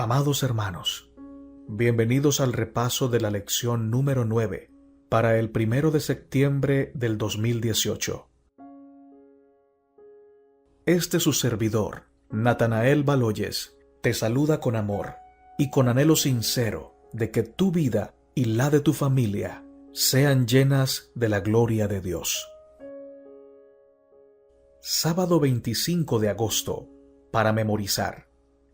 Amados hermanos, bienvenidos al repaso de la lección número 9 para el 1 de septiembre del 2018. Este su servidor, Natanael Baloyes, te saluda con amor y con anhelo sincero de que tu vida y la de tu familia sean llenas de la gloria de Dios. Sábado 25 de agosto, para memorizar.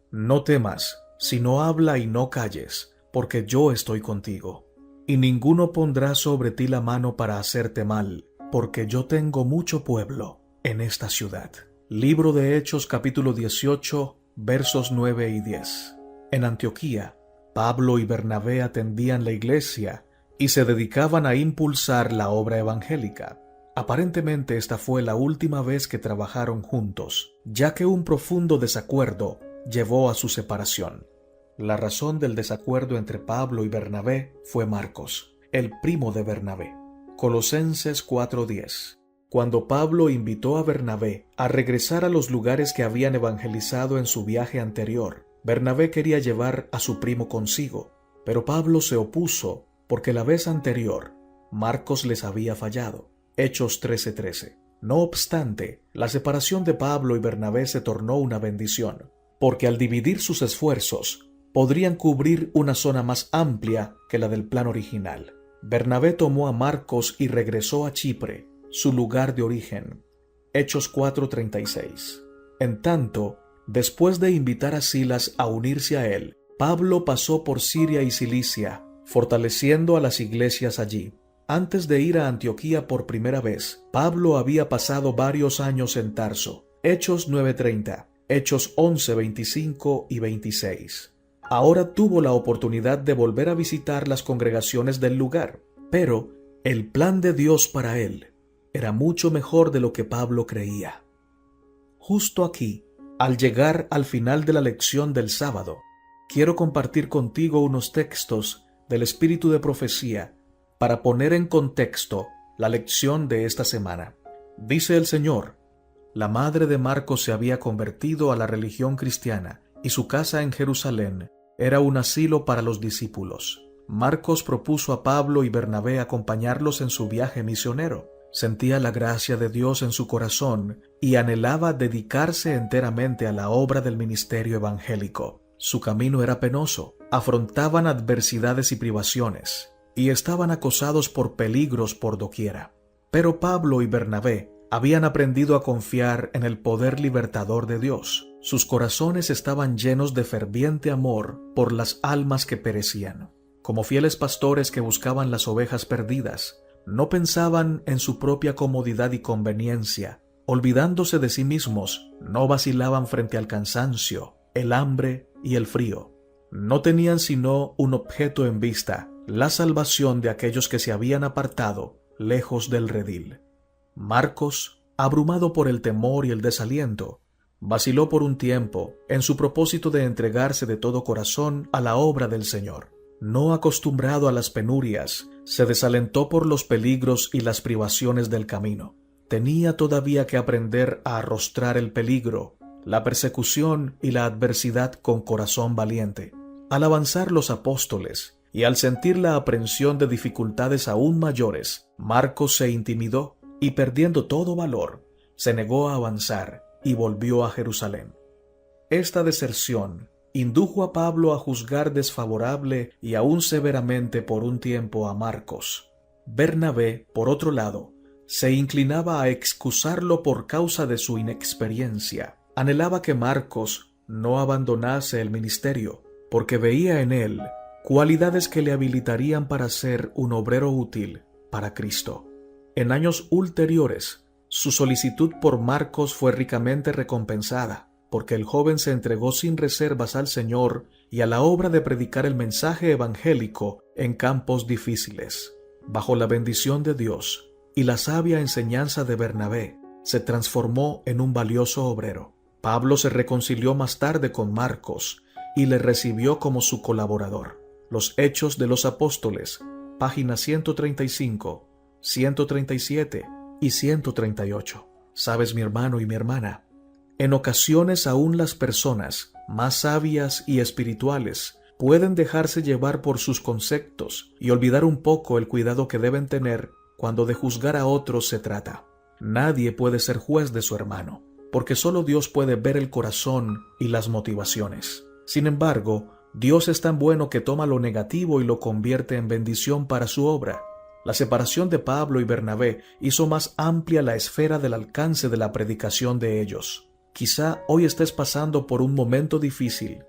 No temas, sino habla y no calles, porque yo estoy contigo. Y ninguno pondrá sobre ti la mano para hacerte mal, porque yo tengo mucho pueblo en esta ciudad. Libro de Hechos capítulo 18, versos 9 y 10. En Antioquía, Pablo y Bernabé atendían la iglesia y se dedicaban a impulsar la obra evangélica. Aparentemente esta fue la última vez que trabajaron juntos, ya que un profundo desacuerdo llevó a su separación. La razón del desacuerdo entre Pablo y Bernabé fue Marcos, el primo de Bernabé. Colosenses 4:10. Cuando Pablo invitó a Bernabé a regresar a los lugares que habían evangelizado en su viaje anterior, Bernabé quería llevar a su primo consigo, pero Pablo se opuso porque la vez anterior Marcos les había fallado. Hechos 13:13. No obstante, la separación de Pablo y Bernabé se tornó una bendición, porque al dividir sus esfuerzos, podrían cubrir una zona más amplia que la del plan original. Bernabé tomó a Marcos y regresó a Chipre, su lugar de origen. Hechos 4:36. En tanto, después de invitar a Silas a unirse a él, Pablo pasó por Siria y Cilicia, fortaleciendo a las iglesias allí. Antes de ir a Antioquía por primera vez, Pablo había pasado varios años en Tarso. Hechos 9:30. Hechos 11, 25 y 26. Ahora tuvo la oportunidad de volver a visitar las congregaciones del lugar, pero el plan de Dios para él era mucho mejor de lo que Pablo creía. Justo aquí, al llegar al final de la lección del sábado, quiero compartir contigo unos textos del Espíritu de Profecía para poner en contexto la lección de esta semana. Dice el Señor: la madre de Marcos se había convertido a la religión cristiana y su casa en Jerusalén era un asilo para los discípulos. Marcos propuso a Pablo y Bernabé acompañarlos en su viaje misionero. Sentía la gracia de Dios en su corazón y anhelaba dedicarse enteramente a la obra del ministerio evangélico. Su camino era penoso, afrontaban adversidades y privaciones, y estaban acosados por peligros por doquiera. Pero Pablo y Bernabé habían aprendido a confiar en el poder libertador de Dios. Sus corazones estaban llenos de ferviente amor por las almas que perecían. Como fieles pastores que buscaban las ovejas perdidas, no pensaban en su propia comodidad y conveniencia. Olvidándose de sí mismos, no vacilaban frente al cansancio, el hambre y el frío. No tenían sino un objeto en vista: la salvación de aquellos que se habían apartado lejos del redil. Marcos, abrumado por el temor y el desaliento, vaciló por un tiempo en su propósito de entregarse de todo corazón a la obra del Señor. No acostumbrado a las penurias, se desalentó por los peligros y las privaciones del camino. Tenía todavía que aprender a arrostrar el peligro, la persecución y la adversidad con corazón valiente. Al avanzar los apóstoles y al sentir la aprensión de dificultades aún mayores, Marcos se intimidó y, perdiendo todo valor, se negó a avanzar y volvió a Jerusalén. Esta deserción indujo a Pablo a juzgar desfavorable y aún severamente por un tiempo a Marcos. Bernabé, por otro lado, se inclinaba a excusarlo por causa de su inexperiencia. Anhelaba que Marcos no abandonase el ministerio, porque veía en él cualidades que le habilitarían para ser un obrero útil para Cristo. En años ulteriores, su solicitud por Marcos fue ricamente recompensada, porque el joven se entregó sin reservas al Señor y a la obra de predicar el mensaje evangélico en campos difíciles. Bajo la bendición de Dios y la sabia enseñanza de Bernabé, se transformó en un valioso obrero. Pablo se reconcilió más tarde con Marcos y le recibió como su colaborador. Los Hechos de los Apóstoles, páginas 135, 137 y 138. Sabes, mi hermano y mi hermana, en ocasiones aún las personas más sabias y espirituales, pueden dejarse llevar por sus conceptos y olvidar un poco el cuidado que deben tener cuando de juzgar a otros se trata. Nadie puede ser juez de su hermano, porque solo Dios puede ver el corazón y las motivaciones. Sin embargo, Dios es tan bueno que toma lo negativo y lo convierte en bendición para su obra. La separación de Pablo y Bernabé hizo más amplia la esfera del alcance de la predicación de ellos. Quizá hoy estés pasando por un momento difícil,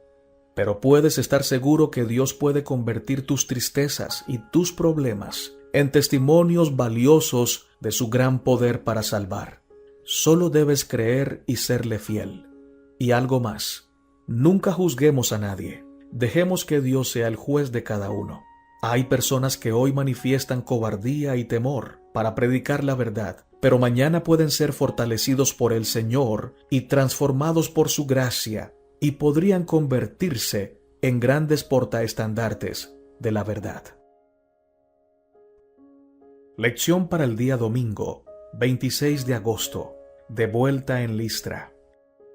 pero puedes estar seguro que Dios puede convertir tus tristezas y tus problemas en testimonios valiosos de su gran poder para salvar. Solo debes creer y serle fiel. Y algo más, nunca juzguemos a nadie. Dejemos que Dios sea el juez de cada uno. Hay personas que hoy manifiestan cobardía y temor para predicar la verdad, pero mañana pueden ser fortalecidos por el Señor y transformados por su gracia, y podrían convertirse en grandes portaestandartes de la verdad. Lección para el día domingo, 26 de agosto, de vuelta en Listra.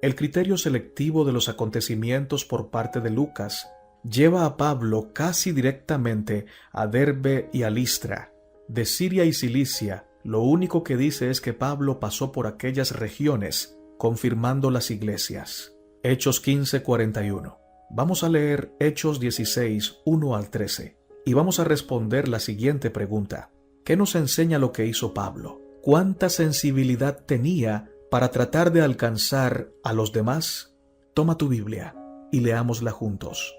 El criterio selectivo de los acontecimientos por parte de Lucas lleva a Pablo casi directamente a Derbe y a Listra. De Siria y Cilicia, lo único que dice es que Pablo pasó por aquellas regiones, confirmando las iglesias. Hechos 15:41. Vamos a leer Hechos 16, 1 al 13, y vamos a responder la siguiente pregunta. ¿Qué nos enseña lo que hizo Pablo? ¿Cuánta sensibilidad tenía para tratar de alcanzar a los demás? Toma tu Biblia y leámosla juntos.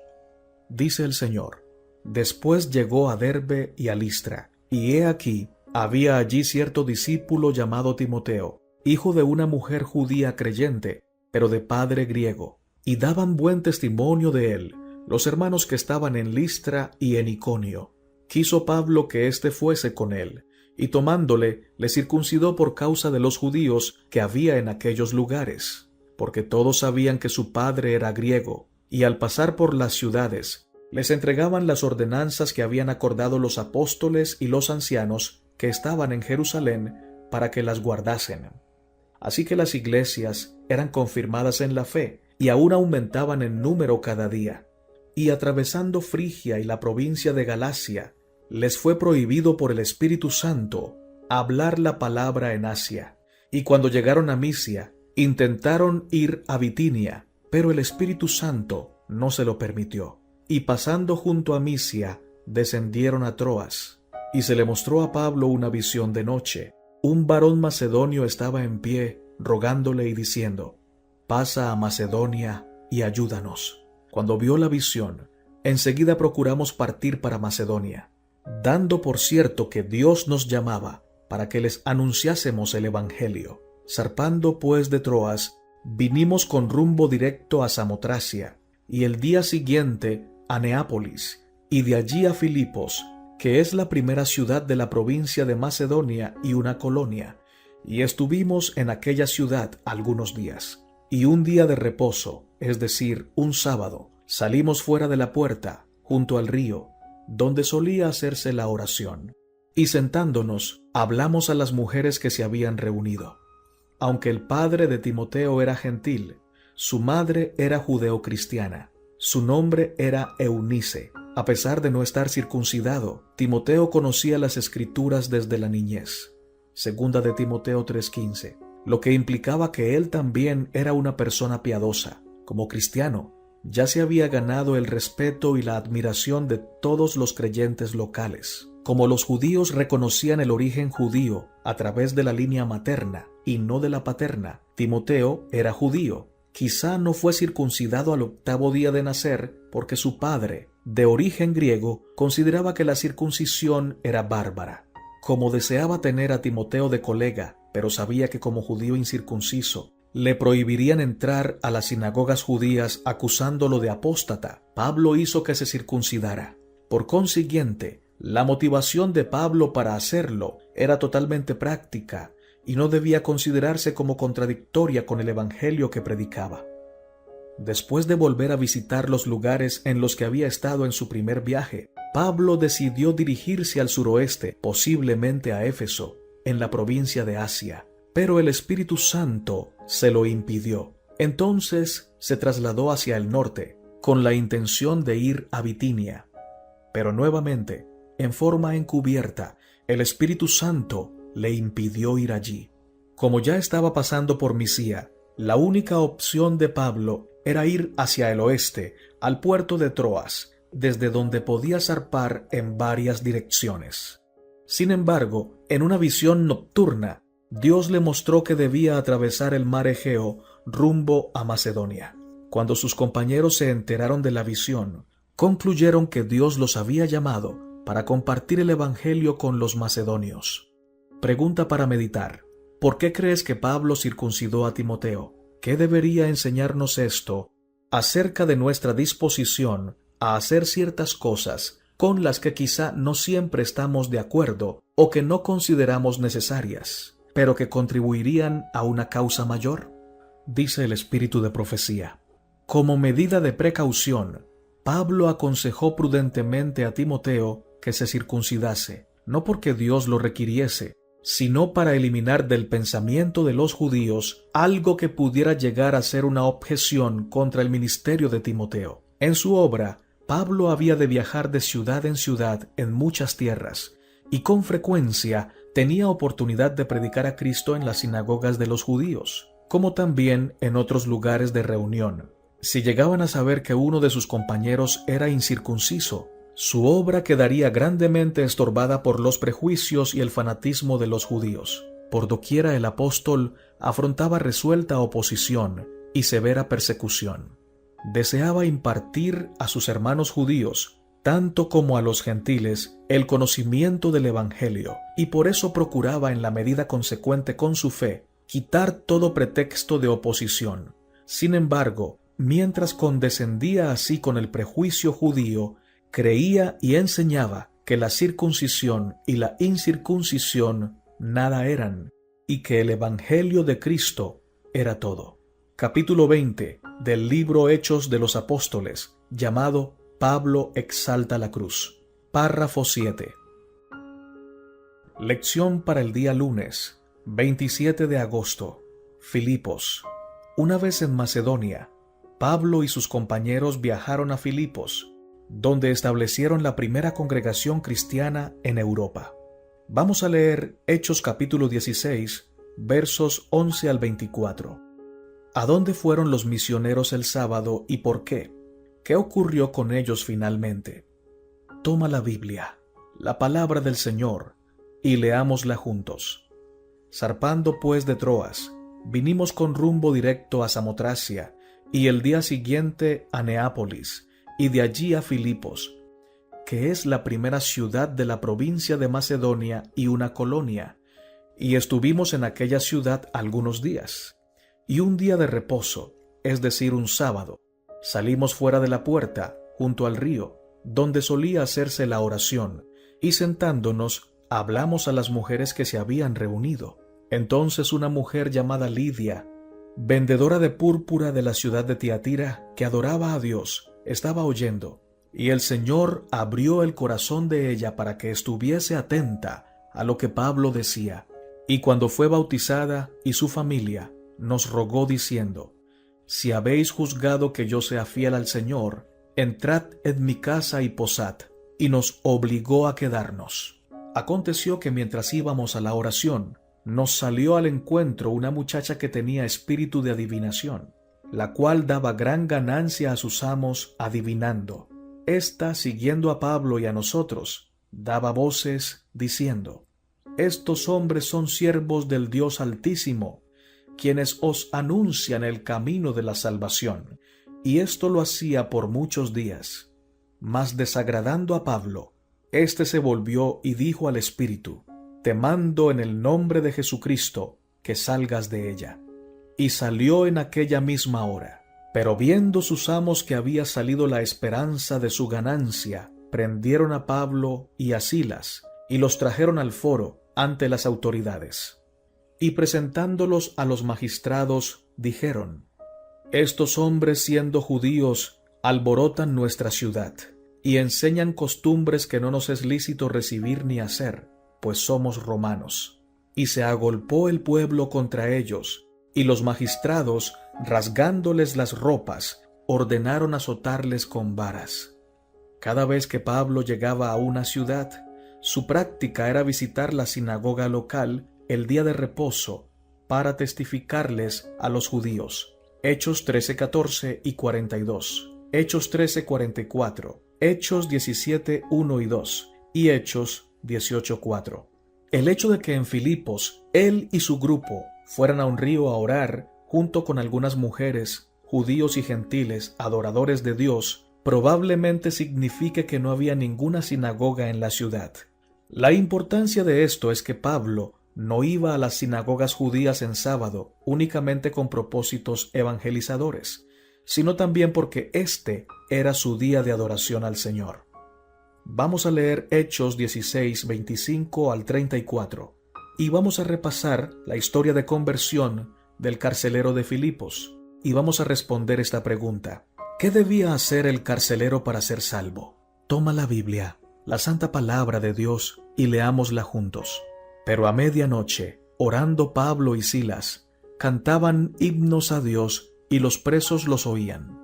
Dice el Señor: Después llegó a Derbe y a Listra, y he aquí, había allí cierto discípulo llamado Timoteo, hijo de una mujer judía creyente, pero de padre griego, y daban buen testimonio de él los hermanos que estaban en Listra y en Iconio. Quiso Pablo que éste fuese con él, y tomándole, le circuncidó por causa de los judíos que había en aquellos lugares, porque todos sabían que su padre era griego, y al pasar por las ciudades, les entregaban las ordenanzas que habían acordado los apóstoles y los ancianos que estaban en Jerusalén para que las guardasen. Así que las iglesias eran confirmadas en la fe, y aún aumentaban en número cada día. Y atravesando Frigia y la provincia de Galacia, les fue prohibido por el Espíritu Santo hablar la palabra en Asia. Y cuando llegaron a Misia, intentaron ir a Bitinia, pero el Espíritu Santo no se lo permitió. Y pasando junto a Misia, descendieron a Troas. Y se le mostró a Pablo una visión de noche. Un varón macedonio estaba en pie, rogándole y diciendo: «Pasa a Macedonia y ayúdanos». Cuando vio la visión, enseguida procuramos partir para Macedonia, dando por cierto que Dios nos llamaba para que les anunciásemos el Evangelio. Zarpando pues de Troas, vinimos con rumbo directo a Samotracia, y el día siguiente a Neápolis, y de allí a Filipos, que es la primera ciudad de la provincia de Macedonia y una colonia, y estuvimos en aquella ciudad algunos días. Y un día de reposo, es decir, un sábado, salimos fuera de la puerta, junto al río, donde solía hacerse la oración, y sentándonos, hablamos a las mujeres que se habían reunido. Aunque el padre de Timoteo era gentil, su madre era judeocristiana. Su nombre era Eunice. A pesar de no estar circuncidado, Timoteo conocía las Escrituras desde la niñez. Segunda de Timoteo 3:15. Lo que implicaba que él también era una persona piadosa. Como cristiano, ya se había ganado el respeto y la admiración de todos los creyentes locales. Como los judíos reconocían el origen judío a través de la línea materna y no de la paterna, Timoteo era judío. Quizá no fue circuncidado al 8º día de nacer porque su padre, de origen griego, consideraba que la circuncisión era bárbara. Como deseaba tener a Timoteo de colega, pero sabía que como judío incircunciso le prohibirían entrar a las sinagogas judías acusándolo de apóstata, Pablo hizo que se circuncidara. Por consiguiente, la motivación de Pablo para hacerlo era totalmente práctica y no debía considerarse como contradictoria con el evangelio que predicaba. Después de volver a visitar los lugares en los que había estado en su primer viaje, Pablo decidió dirigirse al suroeste, posiblemente a Éfeso, en la provincia de Asia, pero el Espíritu Santo se lo impidió. Entonces se trasladó hacia el norte, con la intención de ir a Bitinia. Pero nuevamente, en forma encubierta, el Espíritu Santo le impidió ir allí. Como ya estaba pasando por Misia, la única opción de Pablo era ir hacia el oeste, al puerto de Troas, desde donde podía zarpar en varias direcciones. Sin embargo, en una visión nocturna, Dios le mostró que debía atravesar el mar Egeo rumbo a Macedonia. Cuando sus compañeros se enteraron de la visión, concluyeron que Dios los había llamado para compartir el Evangelio con los macedonios. Pregunta para meditar: ¿por qué crees que Pablo circuncidó a Timoteo? ¿Qué debería enseñarnos esto acerca de nuestra disposición a hacer ciertas cosas con las que quizá no siempre estamos de acuerdo o que no consideramos necesarias, pero que contribuirían a una causa mayor? Dice el Espíritu de Profecía: como medida de precaución, Pablo aconsejó prudentemente a Timoteo que se circuncidase, no porque Dios lo requiriese, sino para eliminar del pensamiento de los judíos algo que pudiera llegar a ser una objeción contra el ministerio de Timoteo. En su obra, Pablo había de viajar de ciudad en ciudad en muchas tierras, y con frecuencia tenía oportunidad de predicar a Cristo en las sinagogas de los judíos, como también en otros lugares de reunión. Si llegaban a saber que uno de sus compañeros era incircunciso, su obra quedaría grandemente estorbada por los prejuicios y el fanatismo de los judíos. Por doquiera el apóstol afrontaba resuelta oposición y severa persecución. Deseaba impartir a sus hermanos judíos, tanto como a los gentiles, el conocimiento del Evangelio, y por eso procuraba, en la medida consecuente con su fe, quitar todo pretexto de oposición. Sin embargo, mientras condescendía así con el prejuicio judío, creía y enseñaba que la circuncisión y la incircuncisión nada eran, y que el Evangelio de Cristo era todo. Capítulo 20 del libro Hechos de los Apóstoles, llamado Pablo exalta la cruz. Párrafo 7. Lección para el día lunes, 27 de agosto. Filipos. Una vez en Macedonia, Pablo y sus compañeros viajaron a Filipos, donde establecieron la primera congregación cristiana en Europa. Vamos a leer Hechos capítulo 16, versos 11 al 24. ¿A dónde fueron los misioneros el sábado y por qué? ¿Qué ocurrió con ellos finalmente? Toma la Biblia, la palabra del Señor, y leámosla juntos. Zarpando pues de Troas, vinimos con rumbo directo a Samotracia, y el día siguiente a Neápolis, y de allí a Filipos, que es la primera ciudad de la provincia de Macedonia y una colonia, y estuvimos en aquella ciudad algunos días. Y un día de reposo, es decir, un sábado, salimos fuera de la puerta, junto al río, donde solía hacerse la oración, y sentándonos, hablamos a las mujeres que se habían reunido. Entonces una mujer llamada Lidia, vendedora de púrpura de la ciudad de Tiatira, que adoraba a Dios, estaba oyendo, y el Señor abrió el corazón de ella para que estuviese atenta a lo que Pablo decía. Y cuando fue bautizada y su familia, nos rogó diciendo: si habéis juzgado que yo sea fiel al Señor, entrad en mi casa y posad, y nos obligó a quedarnos. Aconteció que mientras íbamos a la oración, nos salió al encuentro una muchacha que tenía espíritu de adivinación, la cual daba gran ganancia a sus amos adivinando. Esta, siguiendo a Pablo y a nosotros, daba voces diciendo: estos hombres son siervos del Dios Altísimo, quienes os anuncian el camino de la salvación. Y esto lo hacía por muchos días. Mas desagradando a Pablo, éste se volvió y dijo al espíritu: te mando en el nombre de Jesucristo que salgas de ella. Y salió en aquella misma hora. Pero viendo sus amos que había salido la esperanza de su ganancia, prendieron a Pablo y a Silas, y los trajeron al foro ante las autoridades. Y presentándolos a los magistrados, dijeron: estos hombres, siendo judíos, alborotan nuestra ciudad, y enseñan costumbres que no nos es lícito recibir ni hacer, pues somos romanos. Y se agolpó el pueblo contra ellos, y los magistrados, rasgándoles las ropas, ordenaron azotarles con varas. Cada vez que Pablo llegaba a una ciudad, su práctica era visitar la sinagoga local el día de reposo para testificarles a los judíos. Hechos 13:14 y 42, Hechos 13:44, Hechos 17:1 y 2 y Hechos 18:4. El hecho de que en Filipos él y su grupo fueran a un río a orar junto con algunas mujeres, judíos y gentiles adoradores de Dios, probablemente signifique que no había ninguna sinagoga en la ciudad. La importancia de esto es que Pablo no iba a las sinagogas judías en sábado únicamente con propósitos evangelizadores, sino también porque este era su día de adoración al Señor. Vamos a leer Hechos 16, 25 al 34, y vamos a repasar la historia de conversión del carcelero de Filipos, y vamos a responder esta pregunta: ¿qué debía hacer el carcelero para ser salvo? Toma la Biblia, la santa palabra de Dios, y leámosla juntos. Pero a medianoche, orando Pablo y Silas, cantaban himnos a Dios y los presos los oían.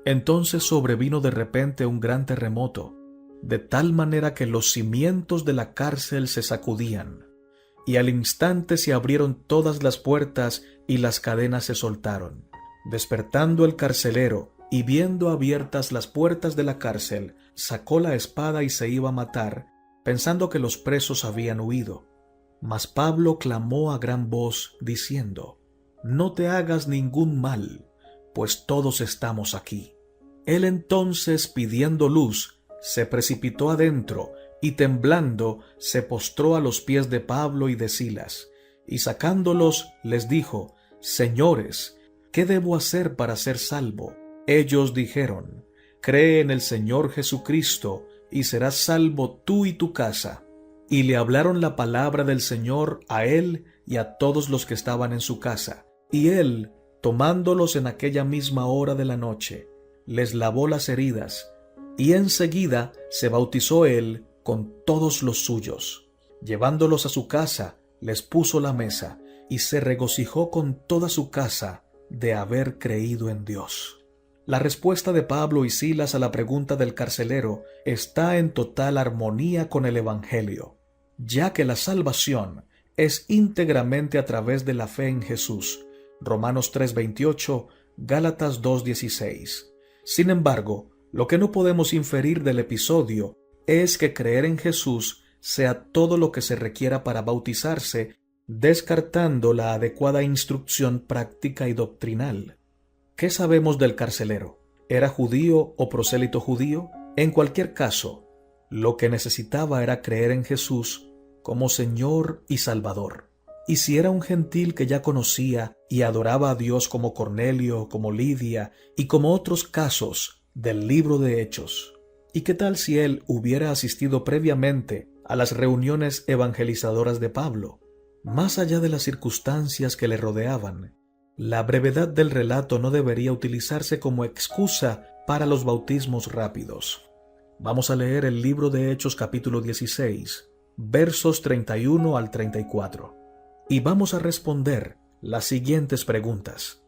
Entonces sobrevino de repente un gran terremoto, de tal manera que los cimientos de la cárcel se sacudían, y al instante se abrieron todas las puertas y las cadenas se soltaron. Despertando el carcelero y viendo abiertas las puertas de la cárcel, sacó la espada y se iba a matar, pensando que los presos habían huido. Mas Pablo clamó a gran voz, diciendo: «No te hagas ningún mal, pues todos estamos aquí». Él entonces, pidiendo luz, se precipitó adentro, y temblando se postró a los pies de Pablo y de Silas, y sacándolos les dijo: «Señores, ¿qué debo hacer para ser salvo?». Ellos dijeron: «Cree en el Señor Jesucristo, y serás salvo tú y tu casa». Y le hablaron la palabra del Señor a él y a todos los que estaban en su casa. Y él, tomándolos en aquella misma hora de la noche, les lavó las heridas, y enseguida se bautizó él con todos los suyos. Llevándolos a su casa, les puso la mesa, y se regocijó con toda su casa de haber creído en Dios. La respuesta de Pablo y Silas a la pregunta del carcelero está en total armonía con el Evangelio, ya que la salvación es íntegramente a través de la fe en Jesús. Romanos 3:28, Gálatas 2:16. Sin embargo, lo que no podemos inferir del episodio es que creer en Jesús sea todo lo que se requiera para bautizarse, descartando la adecuada instrucción práctica y doctrinal. ¿Qué sabemos del carcelero? ¿Era judío o prosélito judío? En cualquier caso, lo que necesitaba era creer en Jesús como Señor y Salvador. Y si era un gentil que ya conocía y adoraba a Dios como Cornelio, como Lidia y como otros casos del libro de Hechos, ¿y qué tal si él hubiera asistido previamente a las reuniones evangelizadoras de Pablo? Más allá de las circunstancias que le rodeaban, la brevedad del relato no debería utilizarse como excusa para los bautismos rápidos. Vamos a leer el libro de Hechos capítulo 16, versos 31 al 34, y vamos a responder las siguientes preguntas.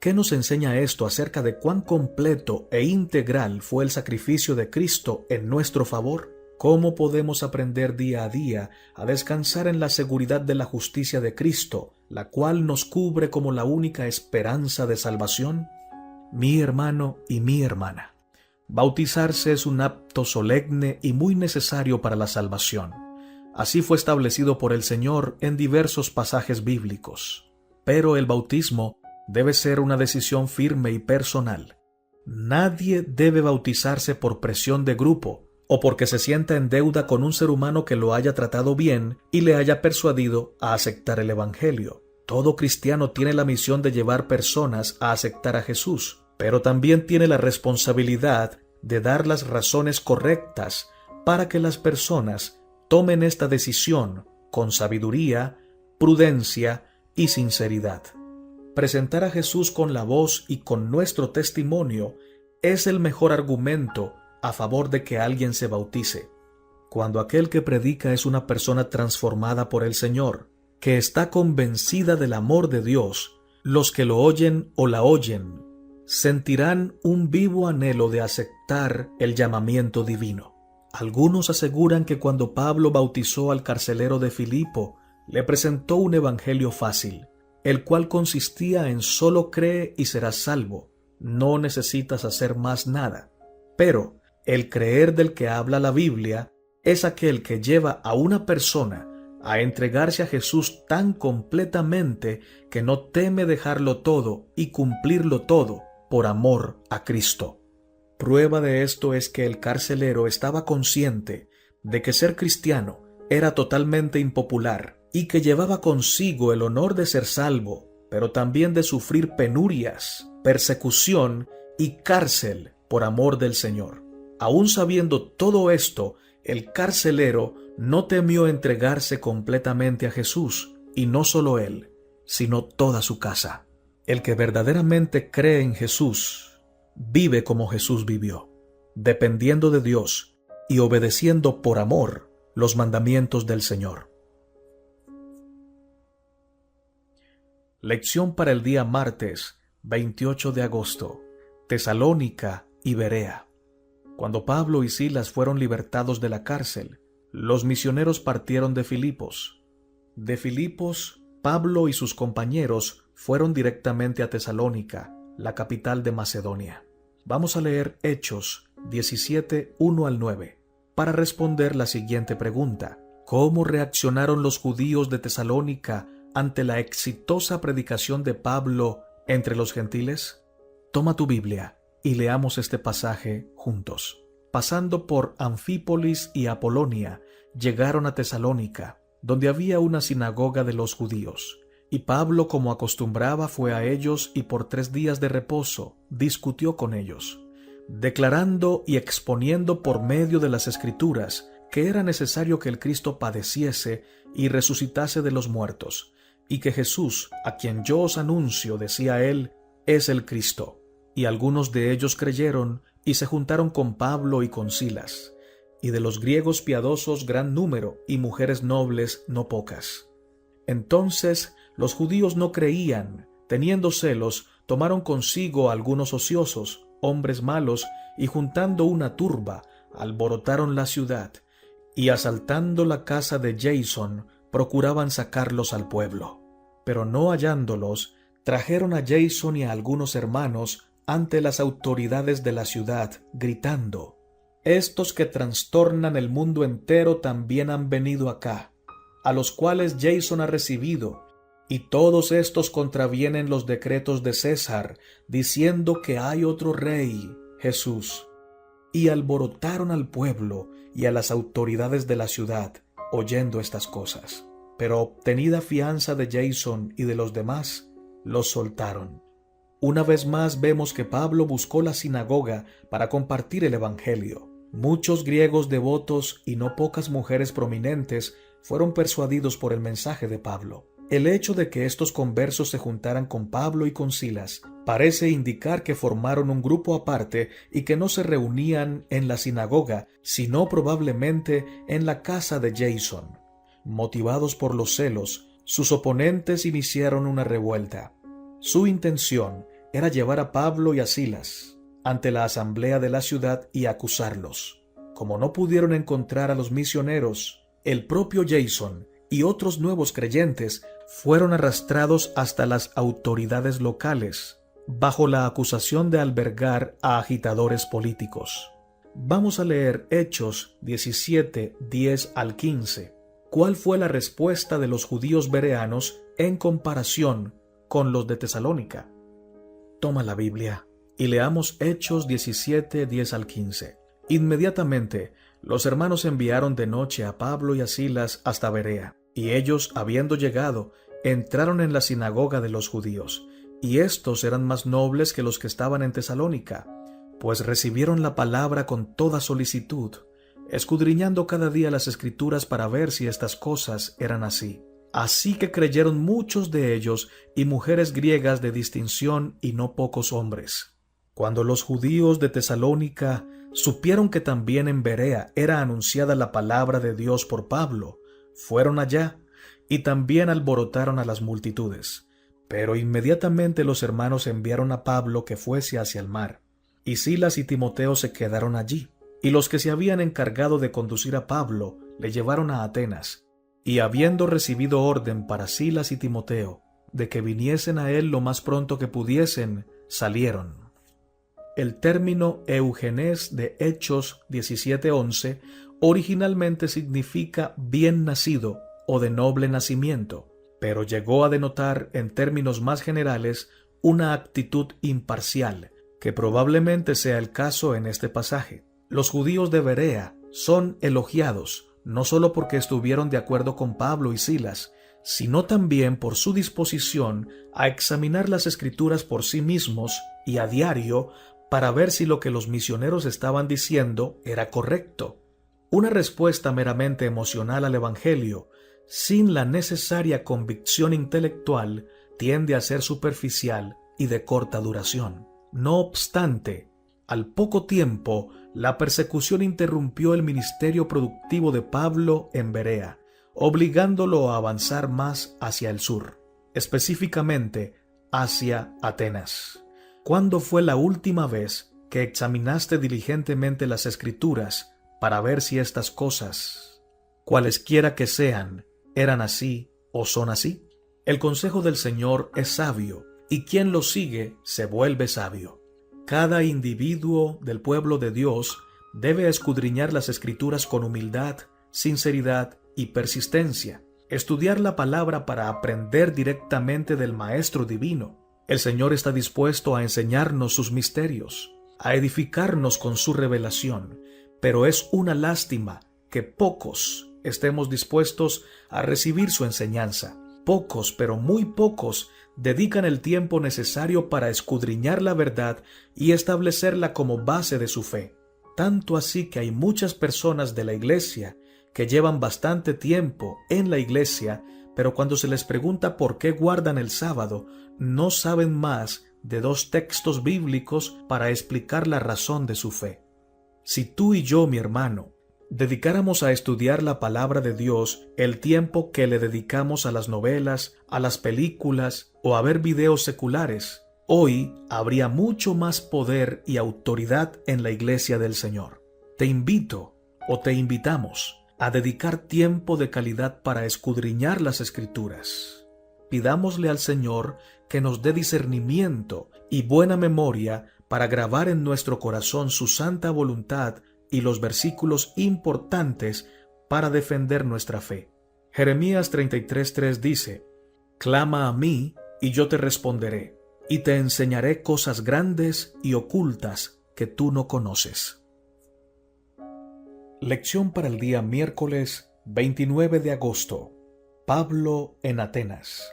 ¿Qué nos enseña esto acerca de cuán completo e integral fue el sacrificio de Cristo en nuestro favor? ¿Cómo podemos aprender día a día a descansar en la seguridad de la justicia de Cristo, la cual nos cubre como la única esperanza de salvación? Mi hermano y mi hermana, bautizarse es un acto solemne y muy necesario para la salvación. Así fue establecido por el Señor en diversos pasajes bíblicos. Pero el bautismo debe ser una decisión firme y personal. Nadie debe bautizarse por presión de grupo, o porque se sienta en deuda con un ser humano que lo haya tratado bien y le haya persuadido a aceptar el Evangelio. Todo cristiano tiene la misión de llevar personas a aceptar a Jesús, pero también tiene la responsabilidad de dar las razones correctas para que las personas tomen esta decisión con sabiduría, prudencia y sinceridad. Presentar a Jesús con la voz y con nuestro testimonio es el mejor argumento a favor de que alguien se bautice. Cuando aquel que predica es una persona transformada por el Señor, que está convencida del amor de Dios, Los que lo oyen o la oyen sentirán un vivo anhelo de aceptar el llamamiento divino. Algunos aseguran que cuando Pablo bautizó al carcelero de Filipo, le presentó un evangelio fácil, el cual consistía en solo cree y serás salvo, no necesitas hacer más nada. Pero el creer del que habla la Biblia es aquel que lleva a una persona a entregarse a Jesús tan completamente que no teme dejarlo todo y cumplirlo todo por amor a Cristo. Prueba de esto es que el carcelero estaba consciente de que ser cristiano era totalmente impopular y que llevaba consigo el honor de ser salvo, pero también de sufrir penurias, persecución y cárcel por amor del Señor. Aún sabiendo todo esto, el carcelero no temió entregarse completamente a Jesús, y no solo él, sino toda su casa. El que verdaderamente cree en Jesús, vive como Jesús vivió, dependiendo de Dios y obedeciendo por amor los mandamientos del Señor. Lección para el día martes 28 de agosto. Tesalónica y Berea. Cuando Pablo y Silas fueron libertados de la cárcel, los misioneros partieron de Filipos. De Filipos, Pablo y sus compañeros fueron directamente a Tesalónica, la capital de Macedonia. Vamos a leer Hechos 17, 1 al 9, para responder la siguiente pregunta: ¿cómo reaccionaron los judíos de Tesalónica ante la exitosa predicación de Pablo entre los gentiles? Toma tu Biblia y leamos este pasaje juntos. Pasando por Anfípolis y Apolonia, llegaron a Tesalónica, donde había una sinagoga de los judíos. Y Pablo, como acostumbraba, fue a ellos y por 3 días de reposo discutió con ellos, declarando y exponiendo por medio de las Escrituras que era necesario que el Cristo padeciese y resucitase de los muertos, y que Jesús, a quien yo os anuncio, decía él, es el Cristo. Y algunos de ellos creyeron y se juntaron con Pablo y con Silas, y de los griegos piadosos gran número, y mujeres nobles no pocas. Entonces los judíos no creían, teniendo celos, tomaron consigo a algunos ociosos, hombres malos, y juntando una turba, alborotaron la ciudad, y asaltando la casa de Jason, procuraban sacarlos al pueblo. Pero no hallándolos, trajeron a Jason y a algunos hermanos ante las autoridades de la ciudad, gritando: estos que trastornan el mundo entero también han venido acá, a los cuales Jason ha recibido, y todos estos contravienen los decretos de César, diciendo que hay otro rey, Jesús. Y alborotaron al pueblo y a las autoridades de la ciudad, oyendo estas cosas. Pero obtenida fianza de Jason y de los demás, los soltaron. Una vez más vemos que Pablo buscó la sinagoga para compartir el evangelio. Muchos griegos devotos y no pocas mujeres prominentes fueron persuadidos por el mensaje de Pablo. El hecho de que estos conversos se juntaran con Pablo y con Silas parece indicar que formaron un grupo aparte y que no se reunían en la sinagoga, sino probablemente en la casa de Jason. Motivados por los celos, sus oponentes iniciaron una revuelta. Su intención era llevar a Pablo y a Silas ante la asamblea de la ciudad y acusarlos. Como no pudieron encontrar a los misioneros, el propio Jason y otros nuevos creyentes fueron arrastrados hasta las autoridades locales, bajo la acusación de albergar a agitadores políticos. Vamos a leer Hechos 17, 10 al 15. ¿Cuál fue la respuesta de los judíos bereanos en comparación con los de Tesalónica? Toma la Biblia y leamos Hechos 17, 10 al 15. Inmediatamente los hermanos enviaron de noche a Pablo y a Silas hasta Berea, y ellos, habiendo llegado, entraron en la sinagoga de los judíos, y éstos eran más nobles que los que estaban en Tesalónica, pues recibieron la palabra con toda solicitud, escudriñando cada día las Escrituras para ver si estas cosas eran así. Así que creyeron muchos de ellos y mujeres griegas de distinción y no pocos hombres. Cuando los judíos de Tesalónica supieron que también en Berea era anunciada la palabra de Dios por Pablo, fueron allá y también alborotaron a las multitudes. Pero inmediatamente los hermanos enviaron a Pablo que fuese hacia el mar, y Silas y Timoteo se quedaron allí. Y los que se habían encargado de conducir a Pablo le llevaron a Atenas, y habiendo recibido orden para Silas y Timoteo de que viniesen a él lo más pronto que pudiesen, salieron. El término eugenés de Hechos 17:11 originalmente significa bien nacido o de noble nacimiento, pero llegó a denotar en términos más generales una actitud imparcial, que probablemente sea el caso en este pasaje. Los judíos de Berea son elogiados no solo porque estuvieron de acuerdo con Pablo y Silas, sino también por su disposición a examinar las Escrituras por sí mismos y a diario para ver si lo que los misioneros estaban diciendo era correcto. Una respuesta meramente emocional al Evangelio, sin la necesaria convicción intelectual, tiende a ser superficial y de corta duración. No obstante, al poco tiempo, la persecución interrumpió el ministerio productivo de Pablo en Berea, obligándolo a avanzar más hacia el sur, específicamente hacia Atenas. ¿Cuándo fue la última vez que examinaste diligentemente las Escrituras para ver si estas cosas, cualesquiera que sean, eran así o son así? El consejo del Señor es sabio, y quien lo sigue se vuelve sabio. Cada individuo del pueblo de Dios debe escudriñar las Escrituras con humildad, sinceridad y persistencia, estudiar la palabra para aprender directamente del Maestro Divino. El Señor está dispuesto a enseñarnos sus misterios, a edificarnos con su revelación, pero es una lástima que pocos estemos dispuestos a recibir su enseñanza. Pocos, pero muy pocos, dedican el tiempo necesario para escudriñar la verdad y establecerla como base de su fe. Tanto así que hay muchas personas de la iglesia que llevan bastante tiempo en la iglesia, pero cuando se les pregunta por qué guardan el sábado, no saben más de 2 textos bíblicos para explicar la razón de su fe. Si tú y yo, mi hermano, dedicáramos a estudiar la palabra de Dios el tiempo que le dedicamos a las novelas, a las películas o a ver videos seculares, hoy habría mucho más poder y autoridad en la iglesia del Señor. Te invito o te invitamos a dedicar tiempo de calidad para escudriñar las Escrituras. Pidámosle al Señor que nos dé discernimiento y buena memoria para grabar en nuestro corazón su santa voluntad y los versículos importantes para defender nuestra fe. Jeremías 33:3 dice: «Clama a mí, y yo te responderé, y te enseñaré cosas grandes y ocultas que tú no conoces». Lección para el día miércoles 29 de agosto. Pablo en Atenas.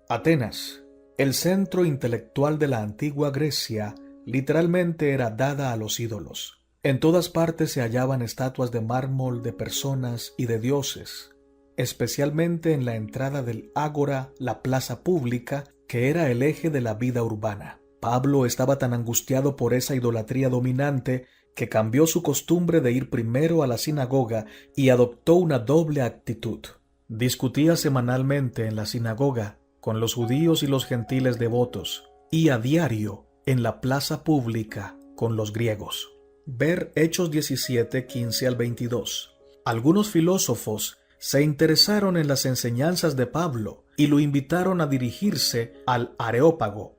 Atenas, el centro intelectual de la antigua Grecia, literalmente era dada a los ídolos. En todas partes se hallaban estatuas de mármol de personas y de dioses, especialmente en la entrada del ágora, la plaza pública, que era el eje de la vida urbana. Pablo estaba tan angustiado por esa idolatría dominante que cambió su costumbre de ir primero a la sinagoga y adoptó una doble actitud. Discutía semanalmente en la sinagoga con los judíos y los gentiles devotos, y a diario en la plaza pública con los griegos. Ver Hechos 17, 15 al 22. Algunos filósofos se interesaron en las enseñanzas de Pablo y lo invitaron a dirigirse al Areópago,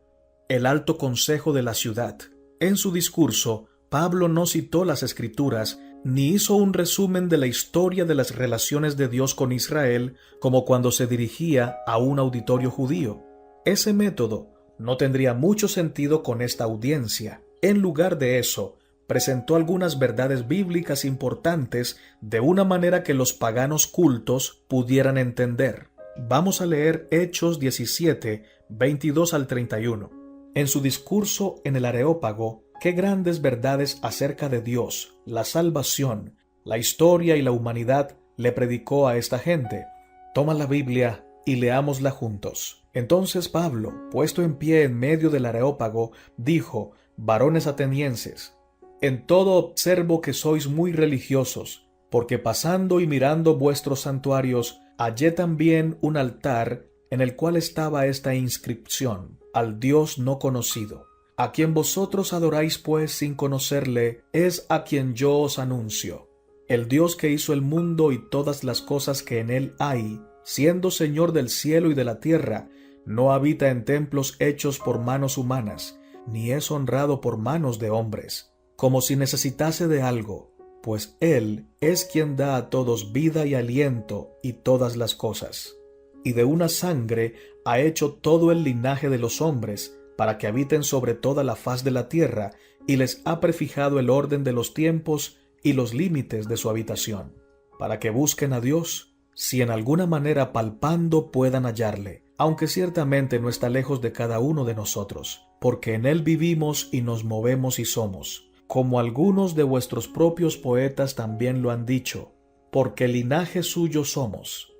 el alto consejo de la ciudad. En su discurso, Pablo no citó las Escrituras ni hizo un resumen de la historia de las relaciones de Dios con Israel como cuando se dirigía a un auditorio judío. Ese método no tendría mucho sentido con esta audiencia. En lugar de eso, presentó algunas verdades bíblicas importantes de una manera que los paganos cultos pudieran entender. Vamos a leer Hechos 17, 22 al 31. En su discurso en el Areópago, qué grandes verdades acerca de Dios, la salvación, la historia y la humanidad le predicó a esta gente. Toma la Biblia y leámosla juntos. Entonces Pablo, puesto en pie en medio del Areópago, dijo: «Varones atenienses, en todo observo que sois muy religiosos, porque pasando y mirando vuestros santuarios, hallé también un altar en el cual estaba esta inscripción: al Dios no conocido. A quien vosotros adoráis pues sin conocerle, es a quien yo os anuncio. El Dios que hizo el mundo y todas las cosas que en él hay, siendo Señor del cielo y de la tierra, no habita en templos hechos por manos humanas, ni es honrado por manos de hombres, como si necesitase de algo, pues Él es quien da a todos vida y aliento y todas las cosas. Y de una sangre ha hecho todo el linaje de los hombres, para que habiten sobre toda la faz de la tierra, y les ha prefijado el orden de los tiempos y los límites de su habitación, para que busquen a Dios, si en alguna manera palpando puedan hallarle, aunque ciertamente no está lejos de cada uno de nosotros, porque en él vivimos y nos movemos y somos, como algunos de vuestros propios poetas también lo han dicho, porque linaje suyo somos.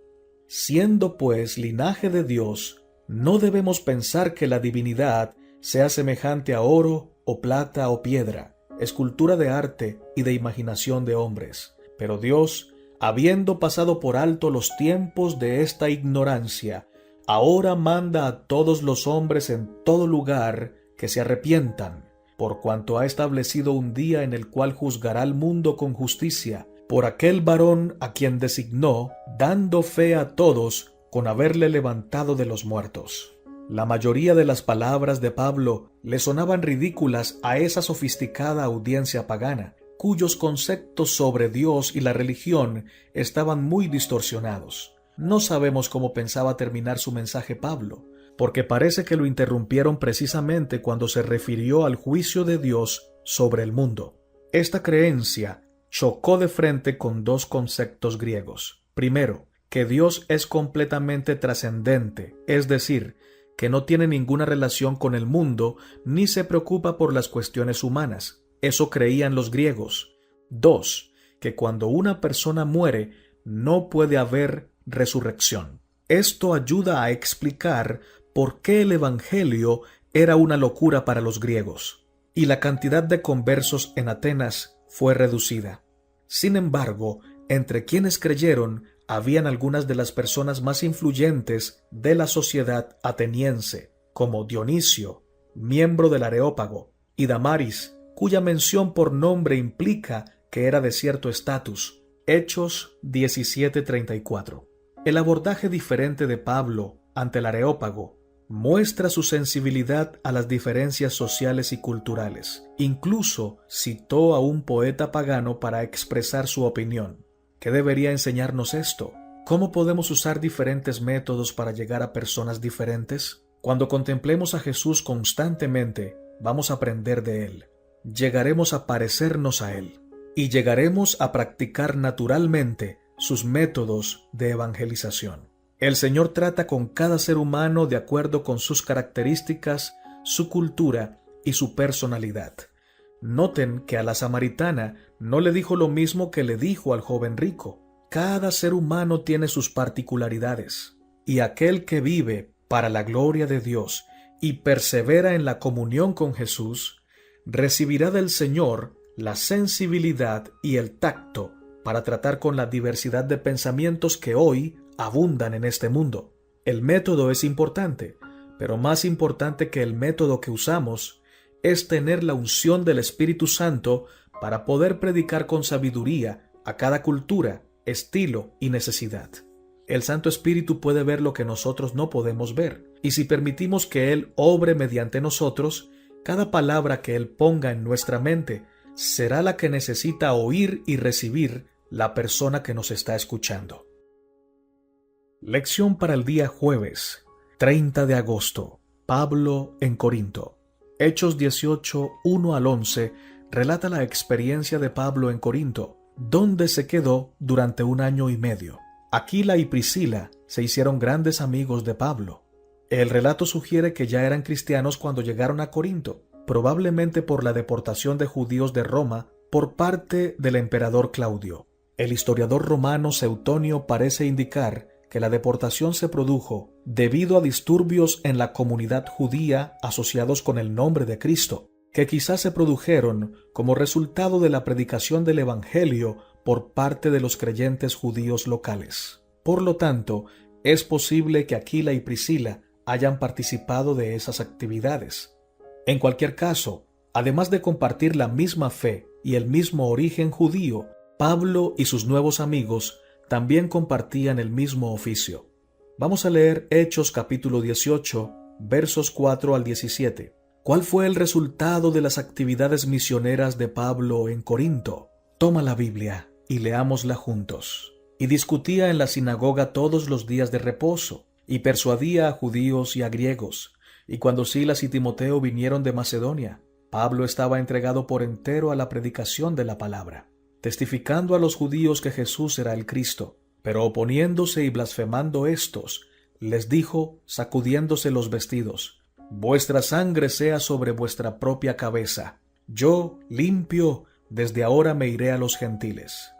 Siendo pues linaje de Dios, no debemos pensar que la divinidad sea semejante a oro o plata o piedra, escultura de arte y de imaginación de hombres. Pero Dios, habiendo pasado por alto los tiempos de esta ignorancia, ahora manda a todos los hombres en todo lugar que se arrepientan, por cuanto ha establecido un día en el cual juzgará al mundo con justicia, por aquel varón a quien designó, dando fe a todos con haberle levantado de los muertos. La mayoría de las palabras de Pablo le sonaban ridículas a esa sofisticada audiencia pagana, cuyos conceptos sobre Dios y la religión estaban muy distorsionados. No sabemos cómo pensaba terminar su mensaje Pablo, porque parece que lo interrumpieron precisamente cuando se refirió al juicio de Dios sobre el mundo. Esta creencia chocó de frente con dos conceptos griegos. Primero, que Dios es completamente trascendente, es decir, que no tiene ninguna relación con el mundo ni se preocupa por las cuestiones humanas. Eso creían los griegos. Dos, que cuando una persona muere no puede haber resurrección. Esto ayuda a explicar por qué el Evangelio era una locura para los griegos, y la cantidad de conversos en Atenas fue reducida. Sin embargo, entre quienes creyeron habían algunas de las personas más influyentes de la sociedad ateniense, como Dionisio, miembro del Areópago, y Damaris, cuya mención por nombre implica que era de cierto estatus. Hechos 17:34. El abordaje diferente de Pablo ante el Areópago muestra su sensibilidad a las diferencias sociales y culturales. Incluso citó a un poeta pagano para expresar su opinión. ¿Qué debería enseñarnos esto? ¿Cómo podemos usar diferentes métodos para llegar a personas diferentes? Cuando contemplemos a Jesús constantemente, vamos a aprender de Él. Llegaremos a parecernos a Él y llegaremos a practicar naturalmente sus métodos de evangelización. El Señor trata con cada ser humano de acuerdo con sus características, su cultura y su personalidad. Noten que a la samaritana no le dijo lo mismo que le dijo al joven rico. Cada ser humano tiene sus particularidades, y aquel que vive para la gloria de Dios y persevera en la comunión con Jesús, recibirá del Señor la sensibilidad y el tacto para tratar con la diversidad de pensamientos que hoy abundan en este mundo. El método es importante, pero más importante que el método que usamos es tener la unción del Espíritu Santo para poder predicar con sabiduría a cada cultura, estilo y necesidad. El Santo Espíritu puede ver lo que nosotros no podemos ver, y si permitimos que Él obre mediante nosotros, cada palabra que Él ponga en nuestra mente será la que necesita oír y recibir la persona que nos está escuchando. Lección para el día jueves, 30 de agosto. Pablo en Corinto. Hechos 18, 1 al 11, relata la experiencia de Pablo en Corinto, donde se quedó durante 1 año y medio. Aquila y Priscila se hicieron grandes amigos de Pablo. El relato sugiere que ya eran cristianos cuando llegaron a Corinto, probablemente por la deportación de judíos de Roma por parte del emperador Claudio. El historiador romano Seutonio parece indicar que la deportación se produjo debido a disturbios en la comunidad judía asociados con el nombre de Cristo, que quizás se produjeron como resultado de la predicación del Evangelio por parte de los creyentes judíos locales. Por lo tanto, Es posible que Aquila y Priscila hayan participado de esas actividades. En cualquier caso, además de compartir la misma fe y el mismo origen judío, Pablo y sus nuevos amigos también compartían el mismo oficio. Vamos a leer Hechos capítulo 18, versos 4 al 17. ¿Cuál fue el resultado de las actividades misioneras de Pablo en Corinto? Toma la Biblia y leámosla juntos. Y discutía en la sinagoga todos los días de reposo, y persuadía a judíos y a griegos. Y cuando Silas y Timoteo vinieron de Macedonia, Pablo estaba entregado por entero a la predicación de la palabra, testificando a los judíos que Jesús era el Cristo. Pero oponiéndose y blasfemando éstos, les dijo, sacudiéndose los vestidos: Vuestra sangre sea sobre vuestra propia cabeza. Yo, limpio, desde ahora me iré a los gentiles.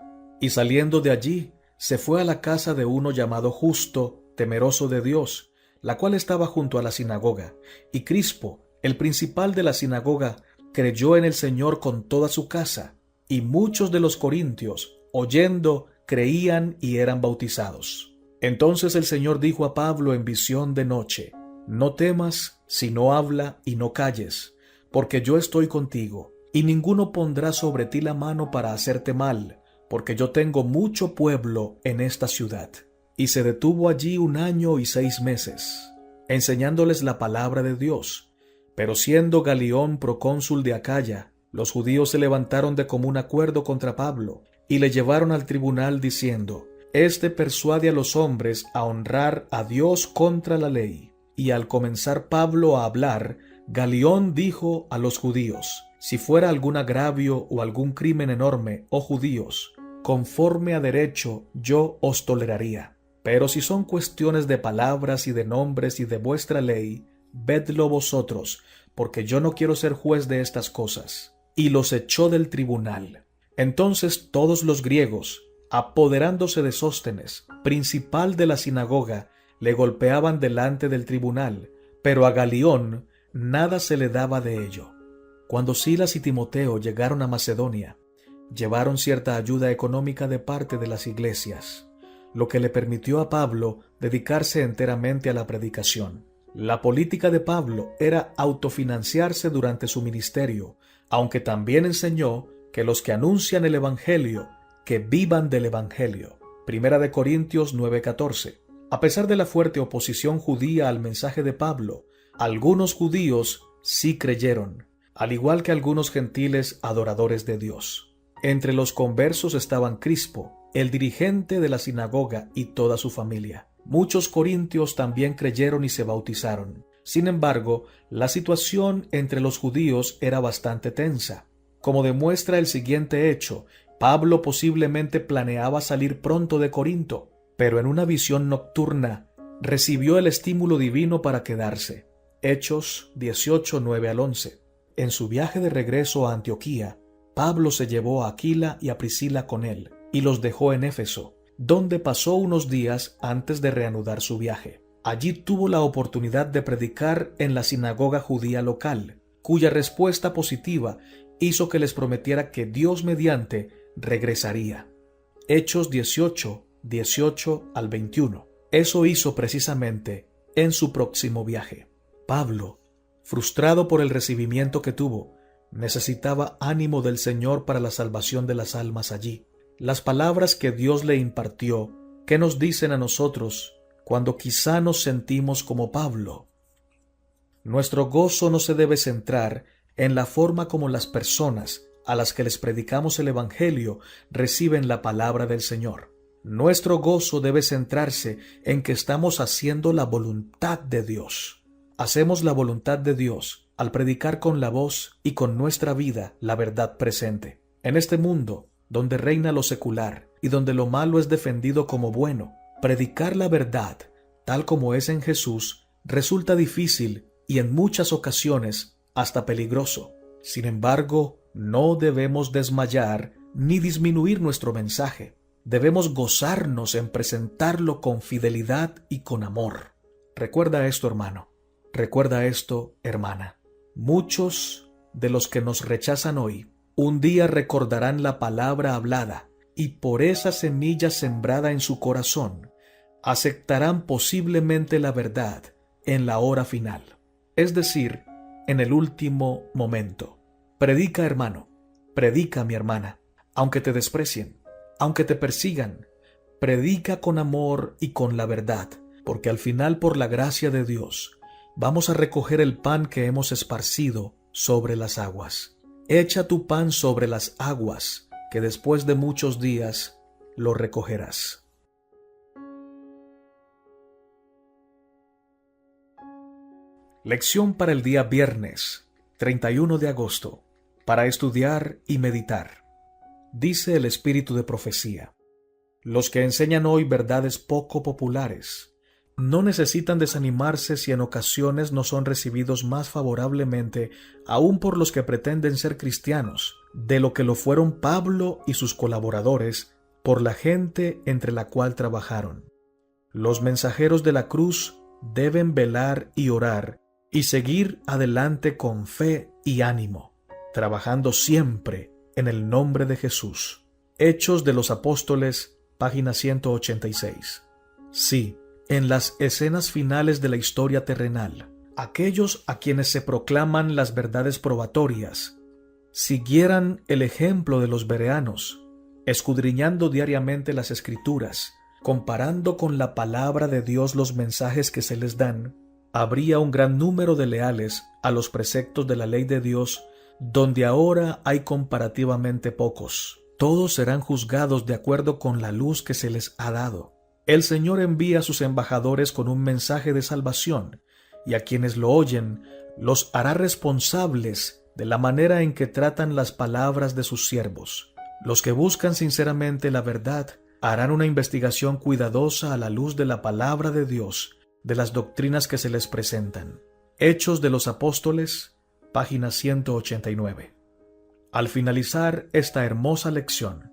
Y saliendo de allí, se fue a la casa de uno llamado Justo, temeroso de Dios, la cual estaba junto a la sinagoga. Y Crispo, el principal de la sinagoga, creyó en el Señor con toda su casa, y muchos de los corintios, oyendo, creían y eran bautizados. Entonces el Señor dijo a Pablo en visión de noche: No temas, sino habla y no calles, porque yo estoy contigo, y ninguno pondrá sobre ti la mano para hacerte mal, porque yo tengo mucho pueblo en esta ciudad. Y se detuvo allí 1 año y 6 meses, enseñándoles la palabra de Dios. Pero siendo Galión procónsul de Acaya, los judíos se levantaron de común acuerdo contra Pablo, y le llevaron al tribunal diciendo: Este persuade a los hombres a honrar a Dios contra la ley. Y al comenzar Pablo a hablar, Galión dijo a los judíos: Si fuera algún agravio o algún crimen enorme, oh judíos, conforme a derecho yo os toleraría. Pero si son cuestiones de palabras y de nombres y de vuestra ley, vedlo vosotros, porque yo no quiero ser juez de estas cosas. Y los echó del tribunal. Entonces todos los griegos, apoderándose de Sóstenes, principal de la sinagoga, le golpeaban delante del tribunal, pero a Galión nada se le daba de ello. Cuando Silas y Timoteo llegaron a Macedonia, llevaron cierta ayuda económica de parte de las iglesias, lo que le permitió a Pablo dedicarse enteramente a la predicación. La política de Pablo era autofinanciarse durante su ministerio, aunque también enseñó que los que anuncian el Evangelio, que vivan del Evangelio. 1 Corintios 9:14. A pesar de la fuerte oposición judía al mensaje de Pablo, algunos judíos sí creyeron, al igual que algunos gentiles adoradores de Dios. Entre los conversos estaban Crispo, el dirigente de la sinagoga, y toda su familia. Muchos corintios también creyeron y se bautizaron. Sin embargo, la situación entre los judíos era bastante tensa. Como demuestra el siguiente hecho, Pablo posiblemente planeaba salir pronto de Corinto, pero en una visión nocturna recibió el estímulo divino para quedarse. Hechos 18, 9 al 11. En su viaje de regreso a Antioquía, Pablo se llevó a Aquila y a Priscila con él, y los dejó en Éfeso, donde pasó unos días antes de reanudar su viaje. Allí tuvo la oportunidad de predicar en la sinagoga judía local, cuya respuesta positiva hizo que les prometiera que Dios mediante regresaría. Hechos 18, 18 al 21. Eso hizo precisamente en su próximo viaje. Pablo, frustrado por el recibimiento que tuvo, necesitaba ánimo del Señor para la salvación de las almas allí. Las palabras que Dios le impartió, ¿qué nos dicen a nosotros cuando quizá nos sentimos como Pablo? Nuestro gozo no se debe centrar en la forma como las personas a las que les predicamos el Evangelio reciben la palabra del Señor. Nuestro gozo debe centrarse en que estamos haciendo la voluntad de Dios. Hacemos la voluntad de Dios al predicar con la voz y con nuestra vida la verdad presente. En este mundo, donde reina lo secular y donde lo malo es defendido como bueno, predicar la verdad, tal como es en Jesús, resulta difícil y en muchas ocasiones hasta peligroso. Sin embargo, no debemos desmayar ni disminuir nuestro mensaje. Debemos gozarnos en presentarlo con fidelidad y con amor. Recuerda esto, hermano. Recuerda esto, hermana. Muchos de los que nos rechazan hoy, un día recordarán la palabra hablada y por esa semilla sembrada en su corazón, aceptarán posiblemente la verdad en la hora final, es decir, en el último momento. Predica, hermano, predica, mi hermana, aunque te desprecien, aunque te persigan, predica con amor y con la verdad, porque al final, por la gracia de Dios, vamos a recoger el pan que hemos esparcido sobre las aguas. Echa tu pan sobre las aguas, que después de muchos días lo recogerás. Lección para el día viernes, 31 de agosto, para estudiar y meditar. Dice el Espíritu de Profecía: los que enseñan hoy verdades poco populares no necesitan desanimarse si en ocasiones no son recibidos más favorablemente, aún por los que pretenden ser cristianos, de lo que lo fueron Pablo y sus colaboradores por la gente entre la cual trabajaron. Los mensajeros de la cruz deben velar y orar y seguir adelante con fe y ánimo, trabajando siempre en el nombre de Jesús. Hechos de los Apóstoles, página 186. Sí, en las escenas finales de la historia terrenal, aquellos a quienes se proclaman las verdades probatorias siguieran el ejemplo de los bereanos, escudriñando diariamente las Escrituras, comparando con la palabra de Dios los mensajes que se les dan, habría un gran número de leales a los preceptos de la ley de Dios, donde ahora hay comparativamente pocos. Todos serán juzgados de acuerdo con la luz que se les ha dado. El Señor envía a sus embajadores con un mensaje de salvación, y a quienes lo oyen los hará responsables de la manera en que tratan las palabras de sus siervos. Los que buscan sinceramente la verdad harán una investigación cuidadosa a la luz de la palabra de Dios, de las doctrinas que se les presentan. Hechos de los Apóstoles, página 189. Al finalizar esta hermosa lección,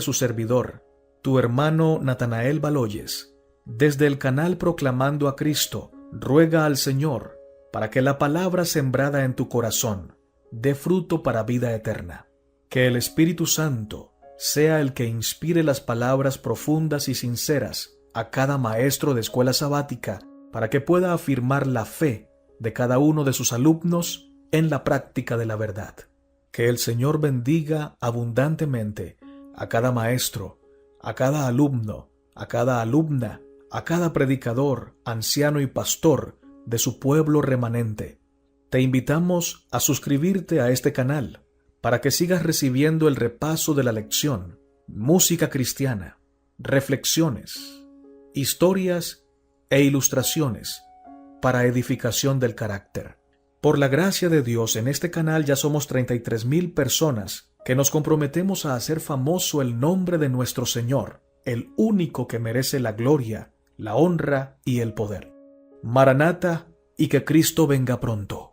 su servidor, tu hermano Natanael Baloyes, desde el canal Proclamando a Cristo, ruega al Señor para que la palabra sembrada en tu corazón dé fruto para vida eterna. Que el Espíritu Santo sea el que inspire las palabras profundas y sinceras a cada maestro de escuela sabática para que pueda afirmar la fe de cada uno de sus alumnos en la práctica de la verdad. Que el Señor bendiga abundantemente a cada maestro, a cada alumno, a cada alumna, a cada predicador, anciano y pastor de su pueblo remanente. Te invitamos a suscribirte a este canal para que sigas recibiendo el repaso de la lección, música cristiana, reflexiones, historias e ilustraciones para edificación del carácter. Por la gracia de Dios, en este canal ya somos 33,000 personas que nos comprometemos a hacer famoso el nombre de nuestro Señor, el único que merece la gloria, la honra y el poder. Maranata, y que Cristo venga pronto.